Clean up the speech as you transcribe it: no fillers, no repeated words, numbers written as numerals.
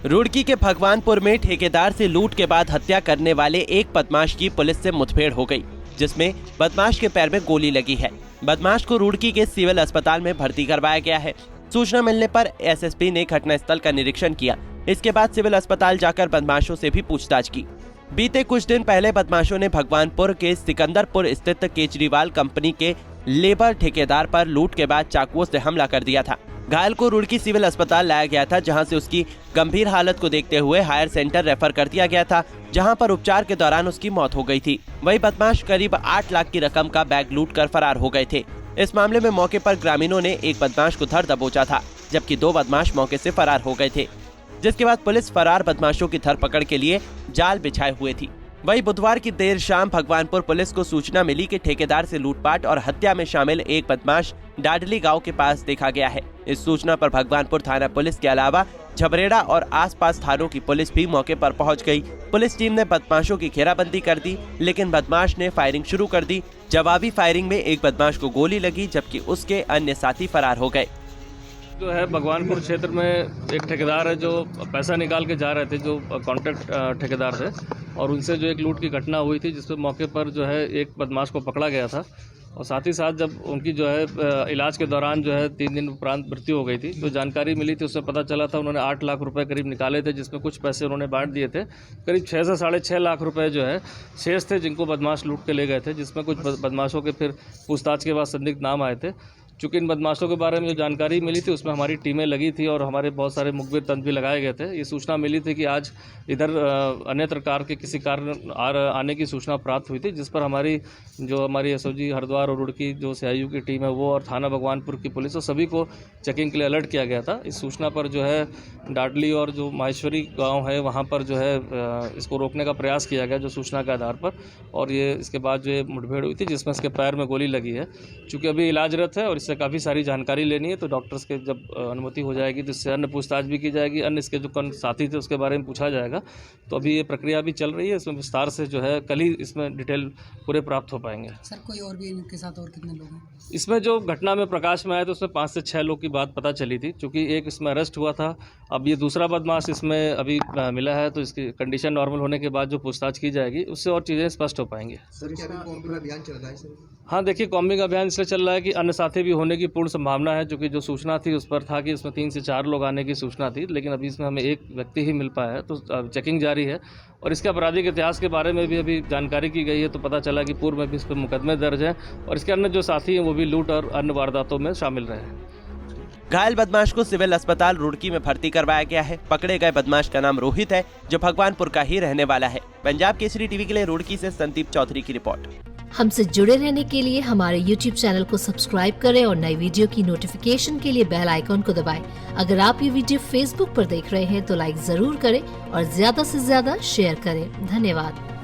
रुड़की के भगवानपुर में ठेकेदार से लूट के बाद हत्या करने वाले एक बदमाश की पुलिस से मुठभेड़ हो गई, जिसमें बदमाश के पैर में गोली लगी है। बदमाश को रुड़की के सिविल अस्पताल में भर्ती करवाया गया है। सूचना मिलने पर एसएसपी ने घटनास्थल का निरीक्षण किया। इसके बाद सिविल अस्पताल जाकर बदमाशों से भी पूछताछ की। बीते कुछ दिन पहले बदमाशों ने भगवानपुर के सिकंदरपुर स्थित केजरीवाल कंपनी के लेबर ठेकेदार पर लूट के बाद चाकुओं से हमला कर दिया था। घायल को रुड़की सिविल अस्पताल लाया गया था, जहां से उसकी गंभीर हालत को देखते हुए हायर सेंटर रेफर कर दिया गया था, जहां पर उपचार के दौरान उसकी मौत हो गई थी। वही बदमाश करीब 8 लाख की रकम का बैग लूट कर फरार हो गए थे। इस मामले में मौके पर ग्रामीणों ने एक बदमाश को धर दबोचा था, जबकि 2 बदमाश मौके से फरार हो गए थे, जिसके बाद पुलिस फरार बदमाशों की धरपकड़ के लिए जाल बिछाए हुए थी। वही बुधवार की देर शाम भगवानपुर पुलिस को सूचना मिली कि ठेकेदार से लूटपाट और हत्या में शामिल एक बदमाश डाडली गांव के पास देखा गया है। इस सूचना पर भगवानपुर थाना पुलिस के अलावा झबरेड़ा और आसपास थानों की पुलिस भी मौके पर पहुंच गई। पुलिस टीम ने बदमाशों की घेराबंदी कर दी, लेकिन बदमाश ने फायरिंग शुरू कर दी। जवाबी फायरिंग में एक बदमाश को गोली लगी, जबकि उसके अन्य साथी फरार हो गए। जो है भगवानपुर क्षेत्र में एक ठेकेदार है जो पैसा निकाल के जा रहे थे, जो कॉन्ट्रैक्ट ठेकेदार थे, और उनसे जो एक लूट की घटना हुई थी, जिसपे मौके पर जो है एक बदमाश को पकड़ा गया था। और साथ ही साथ जब उनकी जो है इलाज के दौरान जो है 3 दिन उपरांत मृत्यु हो गई थी, तो जानकारी मिली थी, उससे पता चला था उन्होंने 8 लाख रुपए करीब निकाले थे, जिसमें कुछ पैसे उन्होंने बांट दिए थे। करीब 6 से साढ़े 6 लाख रुपए जो है शेष थे, जिनको बदमाश लूट के ले गए थे, जिसमें कुछ बदमाशों के फिर पूछताछ के बाद संदिग्ध नाम आए थे। चूँकि इन बदमाशों के बारे में जो जानकारी मिली थी, उसमें हमारी टीमें लगी थी और हमारे बहुत सारे मुखबिर तंत्र भी लगाए गए थे। ये सूचना मिली थी कि आज इधर अन्यत्र कार के किसी कारण आने की सूचना प्राप्त हुई थी, जिस पर हमारी एसओजी हरिद्वार और रुड़की जो सीआईयू की टीम है वो और थाना भगवानपुर की पुलिस और सभी को चेकिंग के लिए अलर्ट किया गया था। इस सूचना पर जो है डाडली और जो माहेश्वरी गाँव है वहाँ पर जो है इसको रोकने का प्रयास किया गया, जो सूचना के आधार पर, और ये इसके बाद जो मुठभेड़ हुई थी, जिसमें इसके पैर में गोली लगी है। चूँकि अभी इलाजरत है और से काफ़ी सारी जानकारी लेनी है, तो डॉक्टर्स के जब अनुमति हो जाएगी तो इससे अन्य पूछताछ भी की जाएगी, अन्य इसके जो साथी थे उसके बारे में पूछा जाएगा। तो अभी ये प्रक्रिया भी चल रही है, इसमें विस्तार से जो है कल ही इसमें डिटेल पूरे प्राप्त हो पाएंगे। सर कोई और भी इनके साथ और कितने लोग हैं? इसमें जो घटना में प्रकाश में आया तो उसमें 5 से 6 लोग की बात पता चली थी, क्योंकि एक इसमें अरेस्ट हुआ था। अब ये दूसरा बदमाश इसमें अभी मिला है, तो इसकी कंडीशन नॉर्मल होने के बाद जो पूछताछ की जाएगी उससे और चीज़ें स्पष्ट हो पाएंगी। सर क्या कॉम्बिंग अभियान चल रहा है सर? हाँ, देखिए, कॉम्बिंग अभियान इसलिए चल रहा है कि अन्य साथी भी होने की पूर्ण संभावना है, क्योंकि जो सूचना थी उस पर था कि इसमें 3 से 4 लोग आने की सूचना थी, लेकिन अभी इसमें हमें एक व्यक्ति ही मिल पाया है, तो चेकिंग जारी है। और इसके आपराधिक इतिहास के बारे में भी अभी जानकारी की गई है, तो पता चला कि पूर्व में भी इस पर मुकदमे दर्ज हैं और इसके अन्य जो साथी हैं वो भी लूट और अन्य वारदातों में शामिल रहे हैं। घायल बदमाश को सिविल अस्पताल रुड़की में भर्ती करवाया गया है। पकड़े गए बदमाश का नाम रोहित है, जो भगवानपुर का ही रहने वाला है। पंजाब केसरी टीवी के लिए रुड़की से संदीप चौधरी की रिपोर्ट। हमसे जुड़े रहने के लिए हमारे YouTube चैनल को सब्सक्राइब करें और नई वीडियो की नोटिफिकेशन के लिए बेल आइकॉन को दबाएं। अगर आप ये वीडियो Facebook पर देख रहे हैं तो लाइक जरूर करें और ज्यादा से ज्यादा शेयर करें। धन्यवाद।